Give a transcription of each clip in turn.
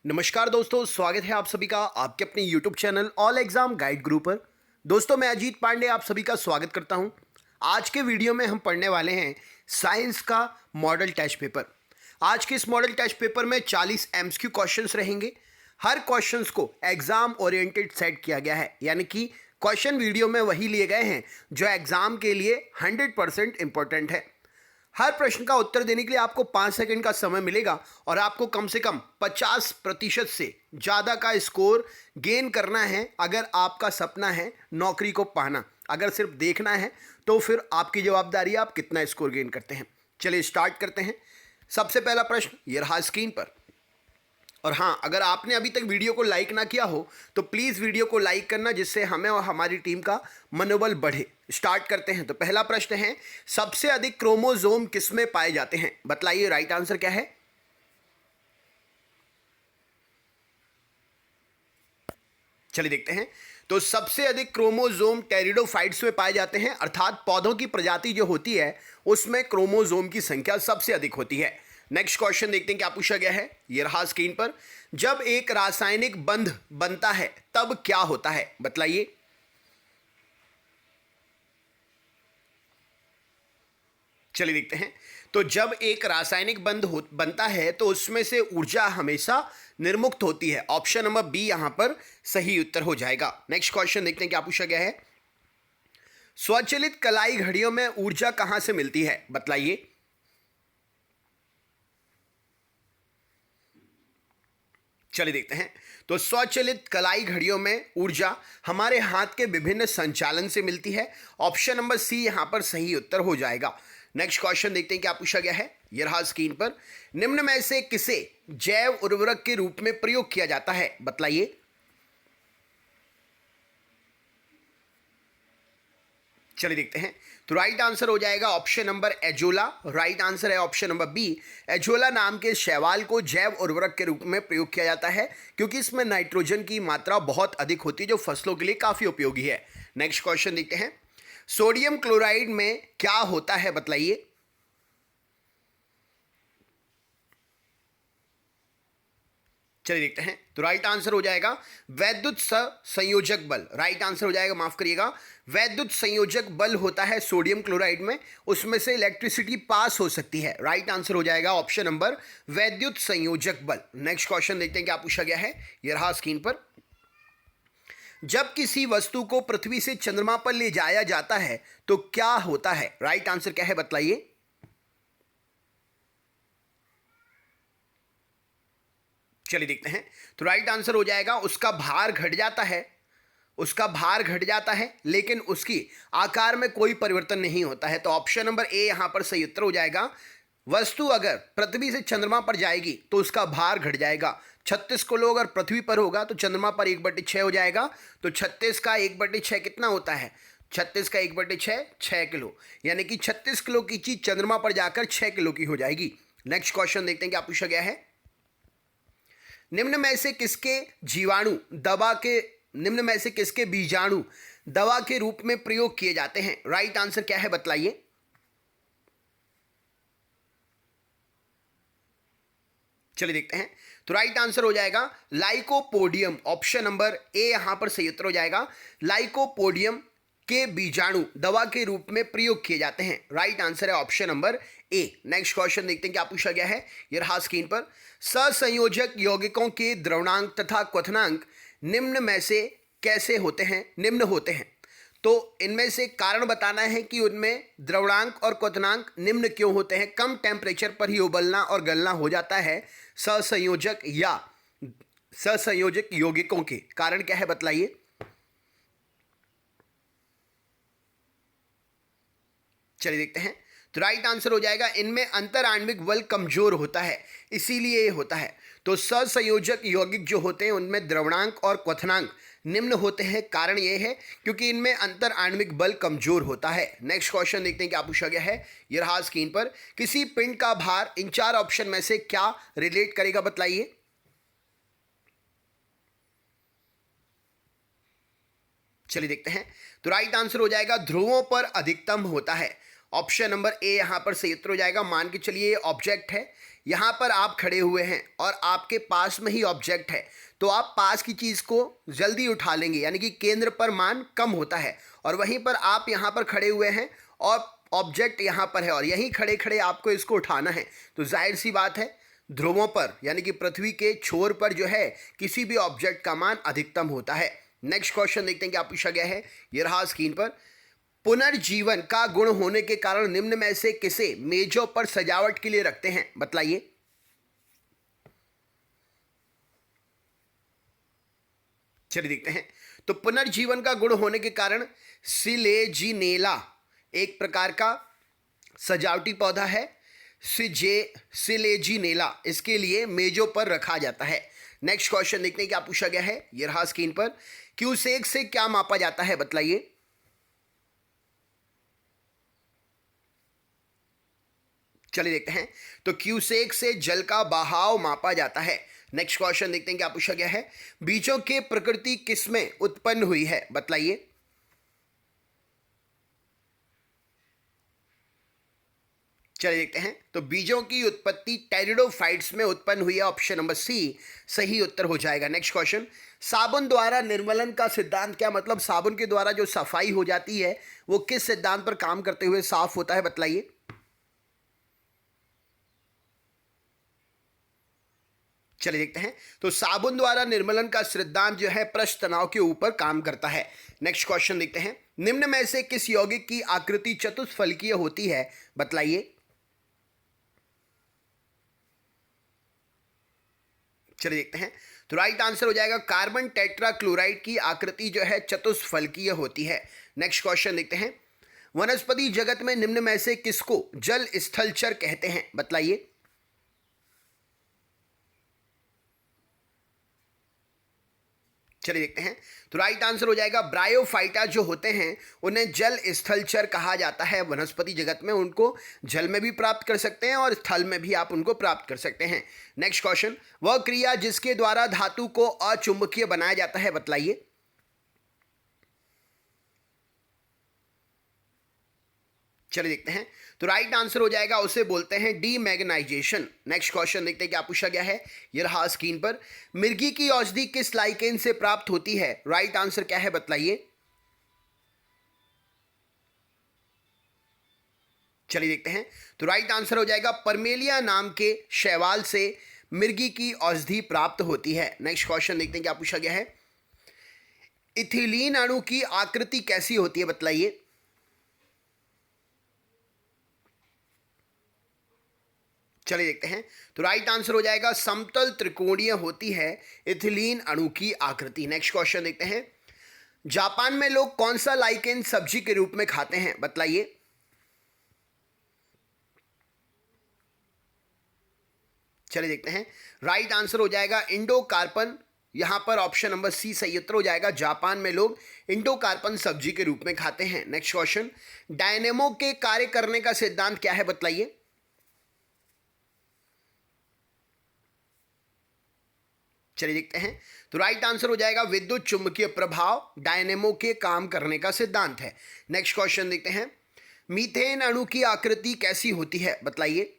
नमस्कार दोस्तों, स्वागत है आप सभी का आपके अपने YouTube channel all exam guide गुरु पर। दोस्तों, मैं अजीत पांडे आप सभी का स्वागत करता हूं। आज के वीडियो में हम पढ़ने वाले हैं साइंस का मॉडल टेस्ट पेपर। आज के इस मॉडल टेस्ट पेपर में 40 एमसीक्यू क्वेश्चंस रहेंगे। हर क्वेश्चंस को एग्जाम ओरिएंटेड सेट किया गया है, यानी कि क्वेश्चन वीडियो में वही लिए गए हैं जो एग्जाम के लिए 100% इंपॉर्टेंट है। हर प्रश्न का उत्तर देने के लिए आपको 5 सेकंड का समय मिलेगा और आपको कम से कम 50% से ज़्यादा का स्कोर गेन करना है अगर आपका सपना है नौकरी को पाना। अगर सिर्फ देखना है तो फिर आपकी जवाबदारी है आप कितना स्कोर गेन करते हैं। चलिए स्टार्ट करते हैं। सबसे पहला प्रश्न ये रहा स्क्रीन पर। और हाँ, अगर आपने अभी तक वीडियो को लाइक ना किया हो तो प्लीज़ वीडियो को लाइक करना, जिससे हमें और हमारी टीम का मनोबल बढ़े। स्टार्ट करते हैं। तो पहला प्रश्न है, सबसे अधिक क्रोमोसोम किसमें पाए जाते हैं? बतलाइए राइट आंसर क्या है। चलिए देखते हैं। तो सबसे अधिक क्रोमोसोम टेरिडोफाइट्स में पाए जाते हैं, अर्थात पौधों की प्रजाति जो होती है उसमें क्रोमोसोम की संख्या सबसे अधिक होती है। नेक्स्ट क्वेश्चन देखते हैं क्या पूछा गया है। ये रहा स्क्रीन पर। जब एक रासायनिक बंध बनता है तब क्या होता है? बतलाइए। चलिए देखते हैं। तो जब एक रासायनिक बंध बनता है तो उसमें से ऊर्जा हमेशा निर्मुक्त होती है। ऑप्शन नंबर बी यहां पर सही उत्तर हो जाएगा। नेक्स्ट क्वेश्चन देखते हैं क्या पूछा गया है। स्वचालित कलाई घड़ियों में ऊर्जा कहां से मिलती है? बतलाइए। चलिए देखते हैं। तो स्वचालित कलाई घड़ियों में ऊर्जा हमारे हाथ के विभिन्न संचालन से मिलती है। ऑप्शन नंबर सी यहां पर सही उत्तर हो जाएगा। नेक्स्ट क्वेश्चन देखते हैं क्या पूछा गया है। यह रहा स्क्रीन पर। निम्न में से किसे जैव उर्वरक के रूप में प्रयोग किया जाता है? बतलाइए। चलिए देखते हैं। तो राइट आंसर हो जाएगा option number azolla. Right answer है ऑप्शन नंबर बी। एजोला नाम के शैवाल को जैव उर्वरक के रूप में प्रयोग किया जाता है, क्योंकि इसमें नाइट्रोजन की मात्रा बहुत अधिक होती है जो फसलों के लिए काफी उपयोगी है। नेक्स्ट क्वेश्चन देखते हैं। सोडियम क्लोराइड में क्या होता है? बतलाइए। चलिए देखते हैं। तो राइट आंसर हो जाएगा वैद्युत संयोजक बल। राइट आंसर हो जाएगा, माफ करिएगा, वैद्युत संयोजक बल होता है सोडियम क्लोराइड में, उसमें से इलेक्ट्रिसिटी पास हो सकती है। राइट आंसर हो जाएगा ऑप्शन नंबर वैद्युत संयोजक बल। नेक्स्ट क्वेश्चन देखते हैं क्या पूछा गया है। यह रहा स्क्रीन पर। जब किसी वस्तु को पृथ्वी से चंद्रमा पर ले जाया जाता है तो क्या होता है? राइट आंसर क्या है? बतलाइए। चलिए देखते हैं। तो राइट आंसर हो जाएगा उसका भार घट जाता है। उसका भार घट जाता है लेकिन उसकी आकार में कोई परिवर्तन नहीं होता है। तो ऑप्शन नंबर ए यहां पर सही उत्तर हो जाएगा। वस्तु अगर पृथ्वी से चंद्रमा पर जाएगी तो उसका भार घट जाएगा। 36 किलो अगर पृथ्वी पर होगा तो चंद्रमा पर 1/6 हो जाएगा। तो 36 का 1/6 कितना होता है? 36 का 1/6 6 किलो, यानी कि 36 किलो की चीज चंद्रमा पर जाकर 6 किलो की हो जाएगी। नेक्स्ट क्वेश्चन देखते हैं क्या पूछा गया है। निम्न में से किसके जीवाणु दवा के निम्न में से किसके बीजाणु दवा के रूप में प्रयोग किए जाते हैं? राइट आंसर क्या है? बतलाइए। चलिए देखते हैं। तो राइट आंसर हो जाएगा लाइकोपोडियम। ऑप्शन नंबर ए यहां पर सही उत्तर हो जाएगा। लाइकोपोडियम के बीजाणु दवा के रूप में प्रयोग किए जाते हैं। राइट आंसर है option number A. Next question देखते हैं क्या पूछा गया है। यह रहा स्क्रीन पर। सहसंयोजक यौगिकों के द्रवणांक तथा क्वथनांक निम्न में से कैसे होते हैं? निम्न होते हैं। तो इनमें से कारण बताना है कि उनमें द्रवणांक और क्वथनांक निम्न क्यों होते हैं। कम टेम्परेचर पर ही उबलना और गलना हो जाता है सहसंयोजक यौगिकों के। कारण क्या है? बतलाइए। चलिए देखते हैं। तो राइट आंसर हो जाएगा इनमें अंतर आणविक बल कमजोर होता है, इसीलिए ये होता है। तो सहसंयोजक यौगिक जो होते हैं उनमें द्रवणांक और क्वथनांक निम्न होते हैं। कारण ये है क्योंकि इनमें अंतर आणविक बल कमजोर होता है। नेक्स्ट क्वेश्चन देखते हैं क्या पूछा गया है। ये रहा स्क्रीन पर। किसी पिंड का भार इन 4 ऑप्शन में से क्या रिलेट करेगा? बतलाइए। चलिए देखते हैं। तो राइट आंसर हो जाएगा ध्रुवों पर अधिकतम होता है। ऑप्शन नंबर ए यहाँ पर सही उत्तर हो जाएगा। मान के चलिए ये ऑब्जेक्ट है, यहाँ पर आप खड़े हुए हैं और आपके पास में ही ऑब्जेक्ट है, तो आप पास की चीज़ को जल्दी उठा लेंगे, यानी कि केंद्र पर मान कम होता है। और वहीं पर आप यहाँ पर खड़े हुए हैं और ऑब्जेक्ट यहाँ पर है और यहीं खड़े खड़े आपको इसको उठाना है, तो जाहिर सी बात है ध्रुवों पर यानी कि पृथ्वी के छोर पर जो है किसी भी ऑब्जेक्ट का मान अधिकतम होता है। नेक्स्ट क्वेश्चन देखते हैं क्या पूछा गया है। ये रहा स्क्रीन पर। पुनर्जीवन का गुण होने के कारण निम्न में से किसे मेजों पर सजावट के लिए रखते हैं, बतलाइए। चलिए देखते हैं। तो पुनर्जीवन का गुण होने के कारण सिलेजिनेला एक प्रकार का सजावटी पौधा है, सिलेजिनेला, इसके लिए मेजों पर रखा जाता है। नेक्स्ट क्वेश्चन देखते हैं क्या पूछा गया है। ये रहा स्क्रीन पर। क्यूसेक से क्या मापा जाता है, बतलाइए। चलिए देखते हैं। तो क्यूसेक से जल का बहाव मापा जाता है। नेक्स्ट क्वेश्चन देखते हैं क्या पूछा गया है। बीजों की प्रकृति किसमें उत्पन्न हुई है, बतलाइए। चलिए देखते हैं। तो बीजों की उत्पत्ति टेरिडोफाइट्स में उत्पन्न हुई है, ऑप्शन नंबर सी सही उत्तर हो जाएगा। Next question. साबुन द्वारा निर्मलन का सिद्धांत क्या, मतलब साबुन के द्वारा जो सफाई हो जाती है वो किस सिद्धांत पर काम करते हुए साफ होता है, बतलाइए। चलिए देखते हैं। तो साबुन द्वारा निर्मलन का सिद्धांत जो है पृष्ठ तनाव के ऊपर काम करता है। नेक्स्ट क्वेश्चन देखते हैं। निम्न में से किस यौगिक की आकृति चतुष्फलकीय होती है, बतलाइए। चलिए देखते हैं। तो राइट आंसर हो जाएगा कार्बन टेट्राक्लोराइड की आकृति जो है चतुष्फलकीय होती है। नेक्स्ट क्वेश्चन देखते हैं। वनस्पति जगत में निम्न में से किसको जल स्थलचर कहते हैं, बतलाइए। चलिए देखते हैं। तो राइट आंसर हो जाएगा ब्रायोफाइटा जो होते हैं उन्हें जल स्थलचर कहा जाता है। वनस्पति जगत में उनको जल में भी प्राप्त कर सकते हैं और स्थल में भी आप उनको प्राप्त कर सकते हैं। Next question. वह क्रिया जिसके द्वारा धातु को अचुंबकीय बनाया जाता है, बतलाइए। चलिए देखते हैं। तो राइट आंसर हो जाएगा उसे बोलते हैं डीमैग्नेटाइजेशन। नेक्स्ट क्वेश्चन देखते हैं क्या पूछा गया है। ये रहा स्क्रीन पर। मिर्गी की औषधि किस लाइकेन से प्राप्त होती है, राइट आंसर क्या है, बतलाइए। चलिए देखते हैं। तो राइट आंसर हो जाएगा परमेलिया नाम के शैवाल से मिर्गी की औषधि प्राप्त होती है। नेक्स्ट क्वेश्चन देखते हैं क्या पूछा गया है। इथिलीन अणु की आकृति कैसी होती है, बतलाइए। चलिए देखते हैं। तो राइट आंसर हो जाएगा समतल त्रिकोणीय होती है इथिलीन अणु की आकृति। नेक्स्ट क्वेश्चन देखते हैं। जापान में लोग कौन सा लाइकेन सब्जी के रूप में खाते हैं, बतलाइए। चलिए देखते हैं। राइट आंसर हो जाएगा इंडोकार्पन। यहां पर ऑप्शन नंबर सी सही उत्तर हो जाएगा। जापान में लोग इंडोकार्पन सब्जी के रूप में खाते हैं। Next question. डायनेमो के कार्य करने का सिद्धांत क्या है, बतलाइए। चलिए देखते हैं। तो राइट आंसर हो जाएगा विद्युत चुंबकीय प्रभाव डायनेमो के काम करने का सिद्धांत है। नेक्स्ट क्वेश्चन देखते हैं। मीथेन अणु की आकृति कैसी होती है, बतलाइए।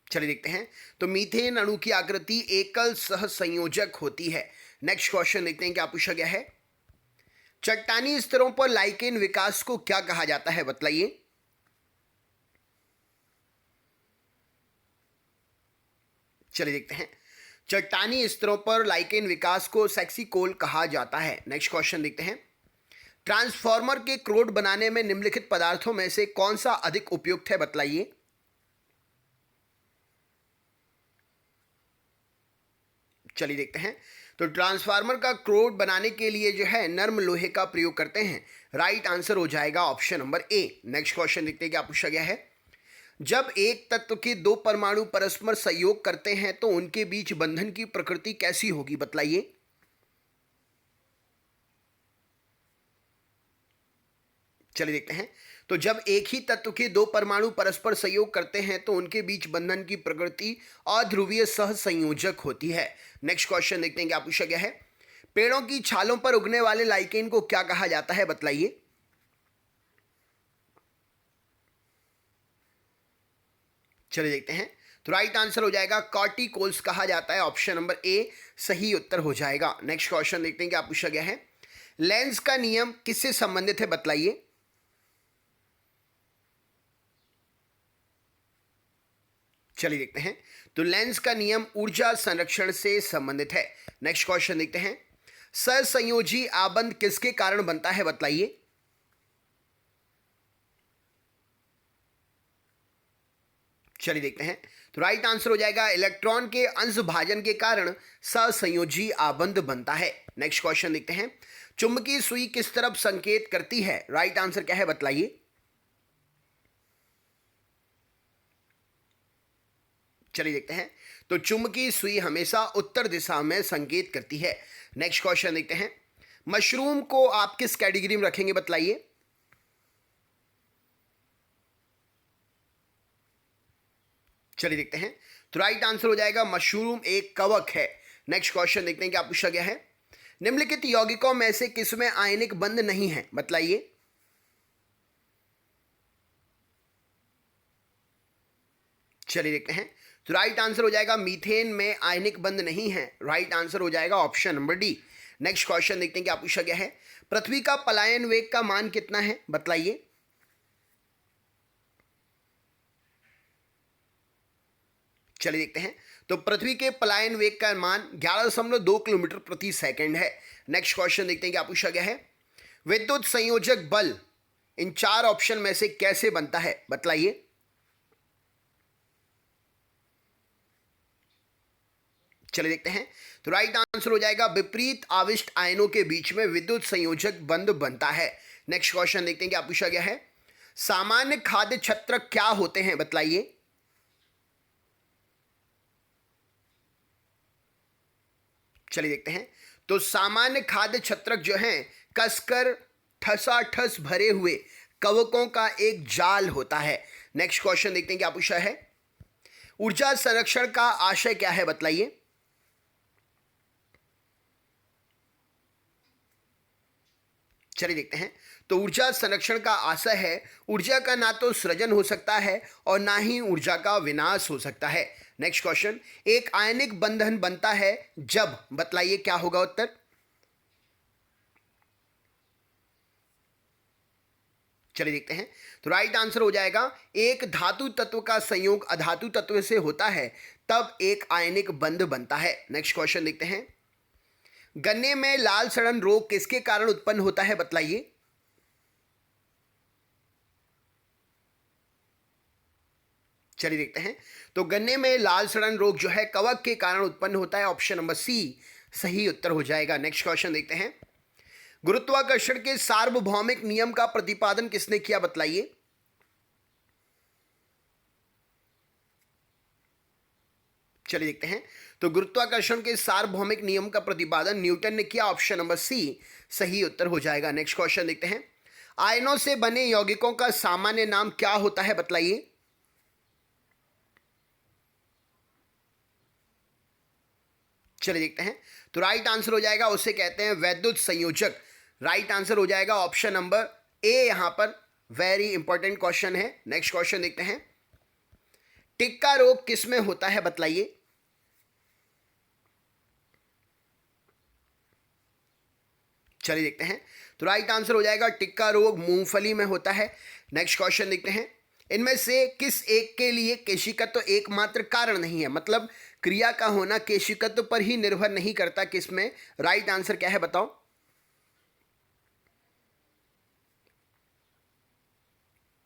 चलिए देखते हैं। तो मीथेन अणु की आकृति एकल सहसंयोजक होती है। नेक्स्ट क्वेश्चन देखते हैं क्या पूछा गया है। चट्टानी स्तरों पर लाइकेन विकास को क्या कहा जाता है, बतलाइए। चलिए देखते हैं। चट्टानी स्तरों पर लाइकेन विकास को सेक्सीकोल कहा जाता है। नेक्स्ट क्वेश्चन देखते हैं। ट्रांसफार्मर के क्रोड बनाने में निम्नलिखित पदार्थों में से कौन सा अधिक उपयुक्त है, बतलाइए। चलिए देखते हैं। तो ट्रांसफार्मर का क्रोड बनाने के लिए जो है नर्म लोहे का प्रयोग करते हैं। राइट आंसर हो जाएगा option number A. Next question देखते हैं क्या पूछा गया है। जब एक तत्व के दो परमाणु परस्पर संयोग करते हैं तो उनके बीच बंधन की प्रकृति कैसी होगी, बतलाइए। चलिए देखते हैं। तो जब एक ही तत्व के दो परमाणु परस्पर संयोग करते हैं तो उनके बीच बंधन की प्रकृति अध्रुवीय सहसंयोजक होती है। नेक्स्ट क्वेश्चन देखते हैं क्या पूछा गया है। पेड़ों की छालों पर उगने वाले लाइकेन को क्या कहा जाता है, बतलाइए। चलिए देखते हैं। तो राइट आंसर हो जाएगा कॉर्टिकोल्स कहा जाता है, ऑप्शन नंबर ए सही उत्तर हो जाएगा। नेक्स्ट क्वेश्चन देखते हैं क्या पूछा गया है। लेंस का नियम किससे संबंधित है, बतलाइए। चलिए देखते हैं। तो लेंस का नियम ऊर्जा संरक्षण से संबंधित है। नेक्स्ट क्वेश्चन देखते हैं। सहसंयोजी आबंध किसके कारण बनता है, बतलाइए। चलिए देखते हैं। तो राइट आंसर हो जाएगा इलेक्ट्रॉन के अंश भाजन के कारण सहसंयोजी आबंध बनता है। नेक्स्ट क्वेश्चन देखते हैं। चुंबकीय सुई किस तरफ संकेत करती है, राइट आंसर क्या है, बतलाइए। चलिए देखते हैं। तो चुंबकीय सुई हमेशा उत्तर दिशा में संकेत करती है। नेक्स्ट क्वेश्चन देखते हैं। मशरूम को आप किस कैटेगरी में रखेंगे, बतलाइए। चलिए देखते हैं। तो राइट आंसर हो जाएगा मशरूम एक कवक है। नेक्स्ट क्वेश्चन देखते हैं क्या पूछा गया है। निम्नलिखित यौगिकों में से किसमें आयनिक बंध नहीं है, बतलाइए। चलिए देखते हैं। तो राइट आंसर हो जाएगा मीथेन में आयनिक बंध नहीं है। राइट आंसर हो जाएगा option number D. Next question देखते हैं क्या पूछा गया है। पृथ्वी का पलायन वेग का मान कितना है, बतलाइए। चलिए देखते हैं। तो पृथ्वी के पलायन वेग का मान 11.2 किलोमीटर प्रति सेकंड है। नेक्स्ट क्वेश्चन देखते हैं क्या पूछा गया है। विद्युत संयोजक बल इन चार ऑप्शन में से कैसे बनता है, बतलाइए। चलिए देखते हैं। तो राइट आंसर हो जाएगा विपरीत आविष्ट आयनों के बीच में विद्युत संयोजक बंध बनता है। नेक्स्ट क्वेश्चन देखते हैं क्या पूछा गया है। सामान्य खाद्य छत्रक क्या होते हैं, बतलाइए। चलिए देखते हैं। तो सामान्य खाद्य छत्रक जो हैं कसकर ठसाठस भरे हुए कवकों का एक जाल होता है। नेक्स्ट क्वेश्चन देखते हैं क्या पूछा है। ऊर्जा संरक्षण का आशय क्या है, बतलाइए। चलिए देखते हैं। तो ऊर्जा संरक्षण का आशय है ऊर्जा का ना तो सृजन हो सकता है और ना ही ऊर्जा का विनाश हो सकता है। Next question. एक आयनिक बंधन बनता है जब, बतलाइए क्या होगा उत्तर। चलिए देखते हैं। तो राइट आंसर हो जाएगा एक धातु तत्व का संयोग अधातु तत्व से होता है तब एक आयनिक बंध बनता है। नेक्स्ट क्वेश्चन देखते हैं। गन्ने में लाल सड़न रोग किसके कारण उत्पन्न होता है, बतलाइए। चलिए देखते हैं। तो गन्ने में लाल सड़न रोग जो है कवक के कारण उत्पन्न होता है, ऑप्शन नंबर सी सही उत्तर हो जाएगा। नेक्स्ट क्वेश्चन देखते हैं। गुरुत्वाकर्षण के सार्वभौमिक नियम का प्रतिपादन किसने किया, बतलाइए। चलिए देखते हैं। तो गुरुत्वाकर्षण के सार्वभौमिक नियम का प्रतिपादन न्यूटन ने किया, ऑप्शन नंबर सी सही उत्तर हो जाएगा। नेक्स्ट क्वेश्चन देखते हैं। आयनों से बने यौगिकों का सामान्य नाम क्या होता है, बतलाइए। चलिए देखते हैं। तो राइट आंसर हो जाएगा उसे कहते हैं वैद्युत संयोजक। राइट आंसर हो जाएगा ऑप्शन नंबर ए। यहां पर वेरी इंपॉर्टेंट क्वेश्चन है। नेक्स्ट क्वेश्चन देखते हैं। टिक्का रोग किसमें होता है, बतलाइए। चलिए देखते हैं। तो राइट आंसर हो जाएगा टिक्का रोग मूंगफली में होता है। नेक्स्ट क्वेश्चन देखते हैं। इनमें से किस एक के लिए केशिकत्व एकमात्र कारण नहीं है, मतलब क्रिया का होना केशिकत्व पर ही निर्भर नहीं करता, किसमें। राइट आंसर क्या है, बताओ।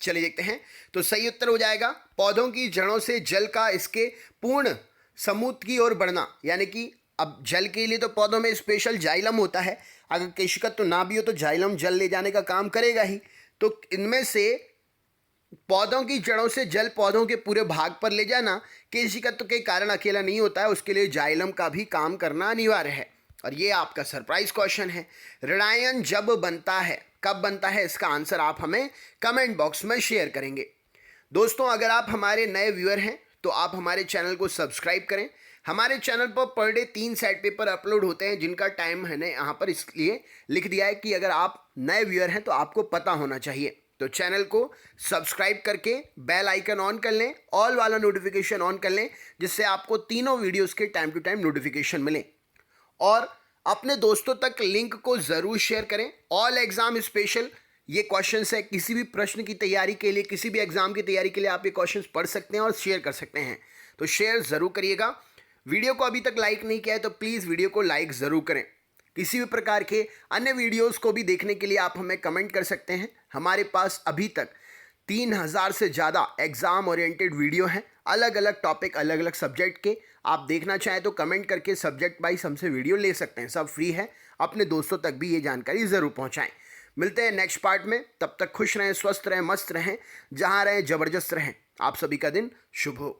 चलिए देखते हैं। तो सही उत्तर हो जाएगा पौधों की जड़ों से जल का इसके पूर्ण समूह की ओर बढ़ना, यानी कि अब जल के लिए तो पौधों में स्पेशल जाइलम होता है, अगर केशिकत्व ना भी हो तो जाइलम जल ले जाने का काम करेगा ही। तो इनमें से पौधों की जड़ों से जल पौधों के पूरे भाग पर ले जाना केशिकत्व के कारण अकेला नहीं होता है, उसके लिए जाइलम का भी काम करना अनिवार्य है। और ये आपका सरप्राइज क्वेश्चन है। ऋणायन जब बनता है, कब बनता है, इसका आंसर आप हमें कमेंट बॉक्स में शेयर करेंगे। दोस्तों, अगर आप हमारे नए व्यूअर हैं तो आप हमारे चैनल को सब्सक्राइब करें, हमारे channel per day 3 set paper upload होते हैं, जिनका टाइम मैंने यहाँ पर इसलिए लिख दिया है कि अगर आप नए व्यूअर हैं तो आपको पता होना चाहिए। तो चैनल को सब्सक्राइब करके बेल आइकन ऑन कर लें, ऑल वाला नोटिफिकेशन ऑन कर लें, जिससे आपको तीनों वीडियोस के टाइम टू टाइम नोटिफिकेशन मिले। और अपने दोस्तों तक लिंक को ज़रूर शेयर करें। ऑल एग्ज़ाम स्पेशल ये क्वेश्चंस है, किसी भी प्रश्न की तैयारी के लिए, किसी भी एग्ज़ाम की तैयारी के लिए आप ये क्वेश्चंस पढ़ सकते हैं और शेयर कर सकते हैं। तो शेयर ज़रूर करिएगा। वीडियो को अभी तक लाइक नहीं किया है तो प्लीज़ वीडियो को लाइक ज़रूर करें। किसी भी प्रकार के अन्य वीडियोस को भी देखने के लिए आप हमें कमेंट कर सकते हैं। हमारे पास अभी तक 3000 से ज़्यादा एग्ज़ाम ओरिएंटेड वीडियो हैं, अलग अलग टॉपिक, अलग अलग सब्जेक्ट के। आप देखना चाहें तो कमेंट करके सब्जेक्ट वाइज हमसे वीडियो ले सकते हैं, सब फ्री है। अपने दोस्तों तक भी ये जानकारी ज़रूर पहुंचाएं। मिलते हैं नेक्स्ट पार्ट में, तब तक खुश रहें, स्वस्थ रहें, मस्त रहें, जहां रहें ज़बरदस्त रहें। आप सभी का दिन शुभ हो।